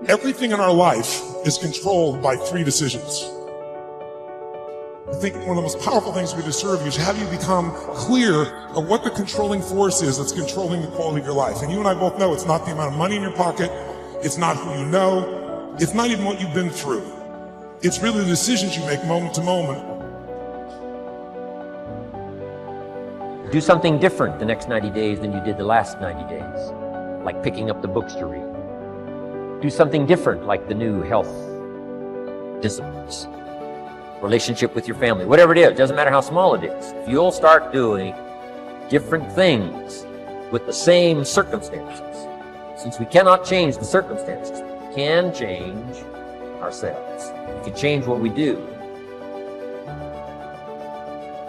Everything in our life is controlled by 3 decisions. I think one of the most powerful things we can serve you is have you become clear of what the controlling force is that's controlling the quality of your life. And you and I both know it's not the amount of money in your pocket, it's not who you know, it's not even what you've been through. It's really the decisions you make moment to moment. Do something different the next 90 days than you did the last 90 days, like picking up the books to read. Do something different, like the new health disciplines, relationship with your family, whatever it is, doesn't matter how small it is. If you'll start doing different things with the same circumstances, since we cannot change the circumstances, we can change ourselves. We can change what we do.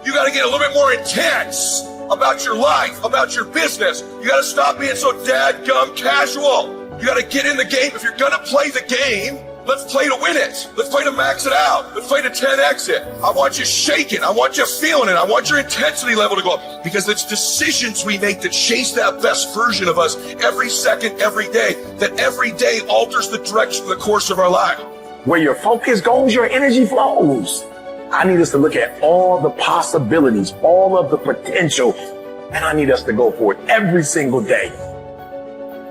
You got to get a little bit more intense about your life, about your business. You got to stop being so dadgum casual. You got to get in the game. If you're going to play the game, let's play to win it. Let's play to max it out. Let's play to 10x it. I want you shaking. I want you feeling it. I want your intensity level to go up, because it's decisions we make that chase that best version of us every second, every day, that every day alters the direction, the course of our life. Where your focus goes, your energy flows. I need us to look at all the possibilities, all of the potential, and I need us to go for it every single day.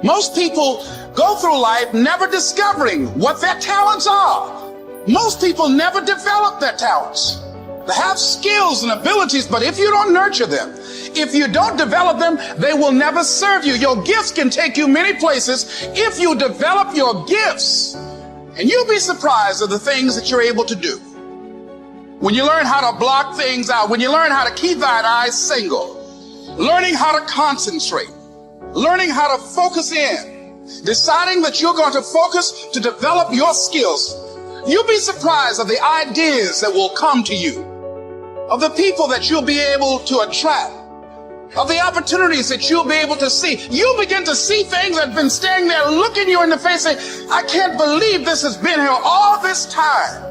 Most people go through life never discovering what their talents are. Most people never develop their talents. They have skills and abilities, but if you don't nurture them, if you don't develop them, they will never serve you. Your gifts can take you many places if you develop your gifts. And you'll be surprised at the things that you're able to do. When you learn how to block things out, when you learn how to keep thine eyes single, learning how to concentrate, learning how to focus in, deciding that you're going to focus to develop your skills, you'll be surprised at the ideas that will come to you, of the people that you'll be able to attract, of the opportunities that you'll be able to see. You'll begin to see things that have been standing there looking you in the face saying, I can't believe this has been here all this time.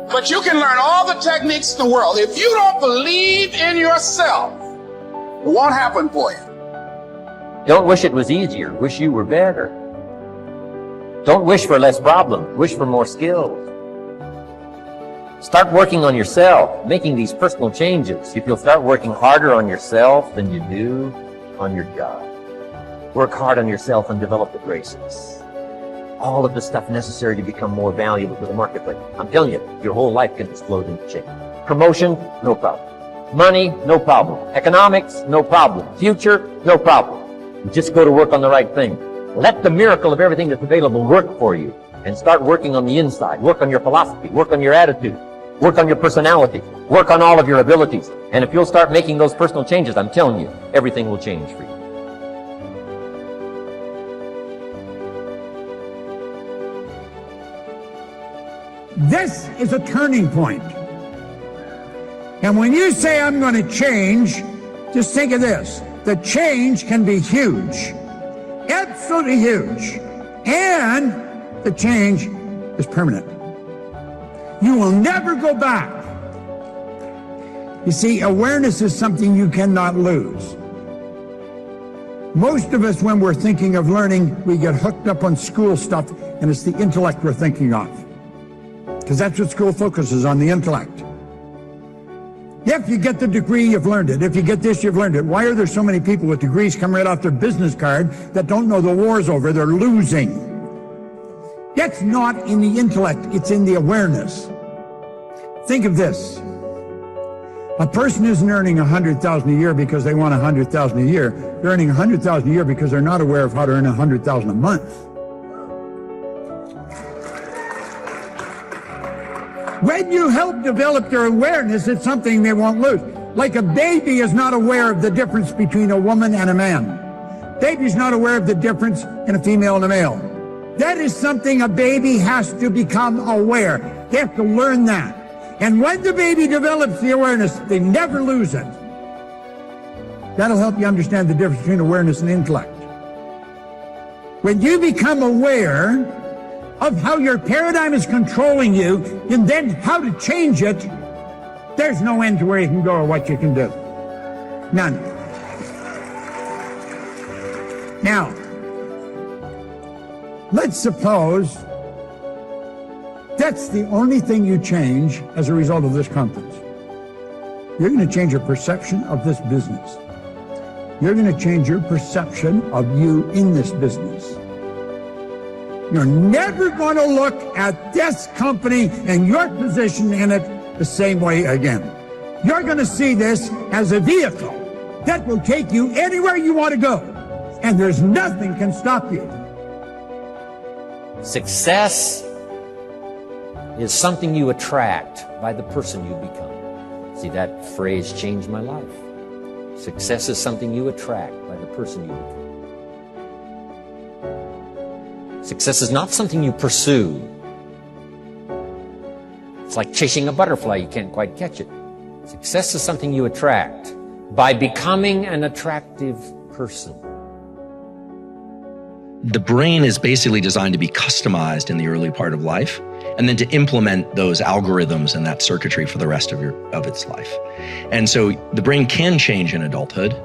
But you can learn all the techniques in the world. If you don't believe in yourself, it won't happen for you. Don't wish it was easier. Wish you were better. Don't wish for less problems. Wish for more skills. Start working on yourself, making these personal changes. If you'll start working harder on yourself than you do on your job. Work hard on yourself and develop the graces. All of the stuff necessary to become more valuable to the marketplace. I'm telling you, your whole life can explode into change. Promotion, no problem. Money, no problem. Economics, no problem. Future, no problem. You just go to work on the right thing. Let the miracle of everything that's available work for you, and start working on the inside. Work on your philosophy. Work on your attitude. Work on your personality. Work on all of your abilities. And if you'll start making those personal changes, I'm telling you, everything will change for you. This is a turning point. And when you say I'm going to change, just think of this. The change can be huge. Absolutely huge. And the change is permanent. You will never go back. You see, awareness is something you cannot lose. Most of us, when we're thinking of learning, we get hooked up on school stuff, and it's the intellect we're thinking of. Because that's what school focuses on, the intellect. If you get the degree, you've learned it. If you get this, you've learned it. Why are there so many people with degrees come right off their business card that don't know the war's over? They're losing. That's not in the intellect, it's in the awareness. Think of this. A person isn't earning $100,000 a year because they want $100,000 a year. They're earning $100,000 a year because they're not aware of how to earn $100,000 a month. When you help develop their awareness, it's something they won't lose. Like a baby is not aware of the difference between a woman and a man. Baby's not aware of the difference in a female and a male. That is something a baby has to become aware. They have to learn that. And when the baby develops the awareness, they never lose it. That'll help you understand the difference between awareness and intellect. When you become aware of how your paradigm is controlling you, and then how to change it, there's no end to where you can go or what you can do. None. Now, let's suppose That's the only thing you change as a result of this conference. You're going to change your perception of this business. You're going to change your perception of you in this business. You're never going to look at this company and your position in it the same way again. You're going to see this as a vehicle that will take you anywhere you want to go, and there's nothing can stop you. Success is something you attract by the person you become. See, that phrase changed my life. Success is something you attract by the person you become. Success is not something you pursue. It's like chasing a butterfly, you can't quite catch it. Success is something you attract by becoming an attractive person. The brain is basically designed to be customized in the early part of life, and then to implement those algorithms and that circuitry for the rest of its life. And so the brain can change in adulthood,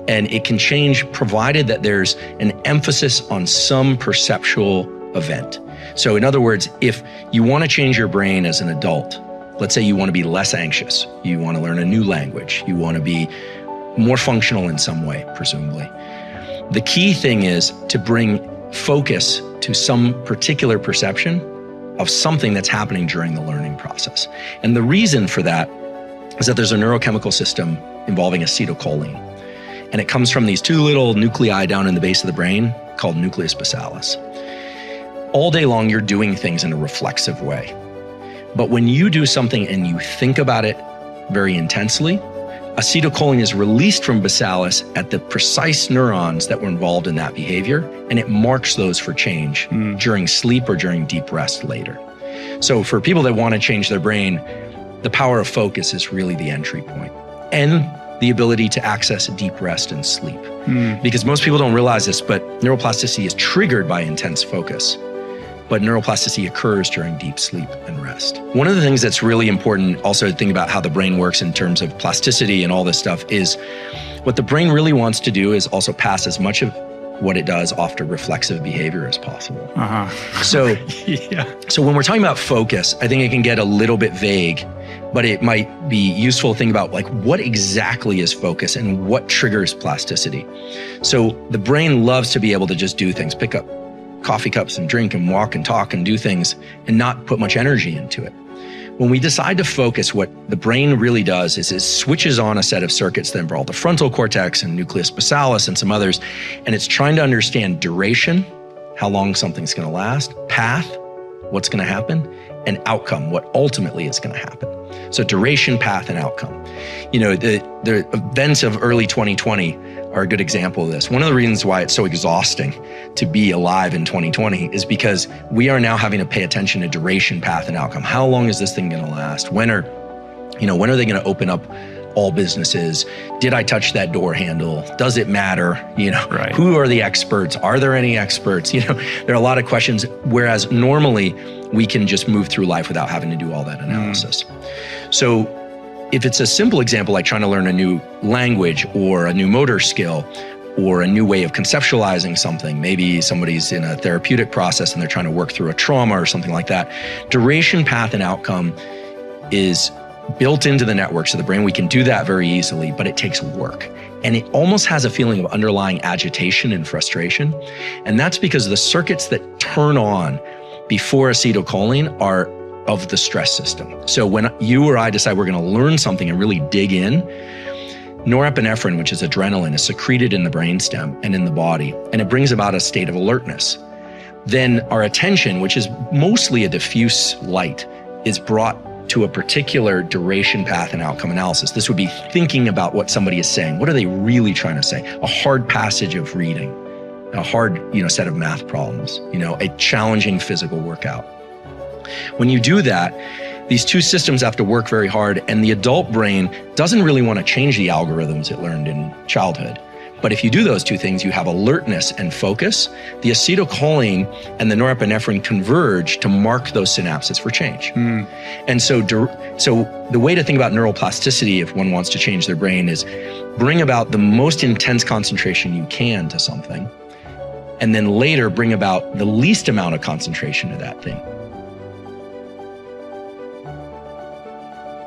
and it can change provided that there's an emphasis on some perceptual event. So in other words, if you want to change your brain as an adult, let's say you want to be less anxious, you want to learn a new language, you want to be more functional in some way, presumably. The key thing is to bring focus to some particular perception of something that's happening during the learning process. And the reason for that is that there's a neurochemical system involving acetylcholine. And it comes from these two little nuclei down in the base of the brain called nucleus basalis. All day long, you're doing things in a reflexive way. But when you do something and you think about it very intensely, acetylcholine is released from basalis at the precise neurons that were involved in that behavior, and it marks those for change during sleep or during deep rest later. So for people that want to change their brain, the power of focus is really the entry point, and the ability to access deep rest and sleep. Because most people don't realize this, but neuroplasticity is triggered by intense focus. But neuroplasticity occurs during deep sleep and rest. One of the things that's really important also to think about how the brain works in terms of plasticity and all this stuff is what the brain really wants to do is also pass as much of what it does off to reflexive behavior as possible. So, so when we're talking about focus, I think it can get a little bit vague, but it might be useful to think about like what exactly is focus and what triggers plasticity. So the brain loves to be able to just do things, pick up coffee cups and drink and walk and talk and do things and not put much energy into it. When we decide to focus, what the brain really does is it switches on a set of circuits that involve the frontal cortex and nucleus basalis and some others, and it's trying to understand duration, how long something's going to last, path, what's going to happen, and outcome, what ultimately is going to happen. So duration, path, and outcome. You know, the events of early 2020 are a good example of this. One of the reasons why it's so exhausting to be alive in 2020 is because we are now having to pay attention to duration, path, and outcome. How long is this thing going to last? When are they going to open up all businesses? Did I touch that door handle? Does it matter? Right. Who are the experts? Are there any experts? There are a lot of questions, whereas normally we can just move through life without having to do all that analysis. So if it's a simple example, like trying to learn a new language or a new motor skill or a new way of conceptualizing something, maybe somebody's in a therapeutic process and they're trying to work through a trauma or something like that, duration, path, and outcome is built into the networks of the brain. We can do that very easily, but it takes work. And it almost has a feeling of underlying agitation and frustration. And that's because the circuits that turn on before acetylcholine are of the stress system. So when you or I decide we're going to learn something and really dig in, norepinephrine, which is adrenaline, is secreted in the brainstem and in the body, and it brings about a state of alertness. Then our attention, which is mostly a diffuse light, is brought to a particular duration, path, and outcome analysis. This would be thinking about what somebody is saying. What are they really trying to say? A hard passage of reading, a hard, set of math problems, a challenging physical workout. When you do that, these two systems have to work very hard, and the adult brain doesn't really want to change the algorithms it learned in childhood. But if you do those two things, you have alertness and focus. The acetylcholine and the norepinephrine converge to mark those synapses for change. And so the way to think about neuroplasticity, if one wants to change their brain, is bring about the most intense concentration you can to something, and then later bring about the least amount of concentration to that thing.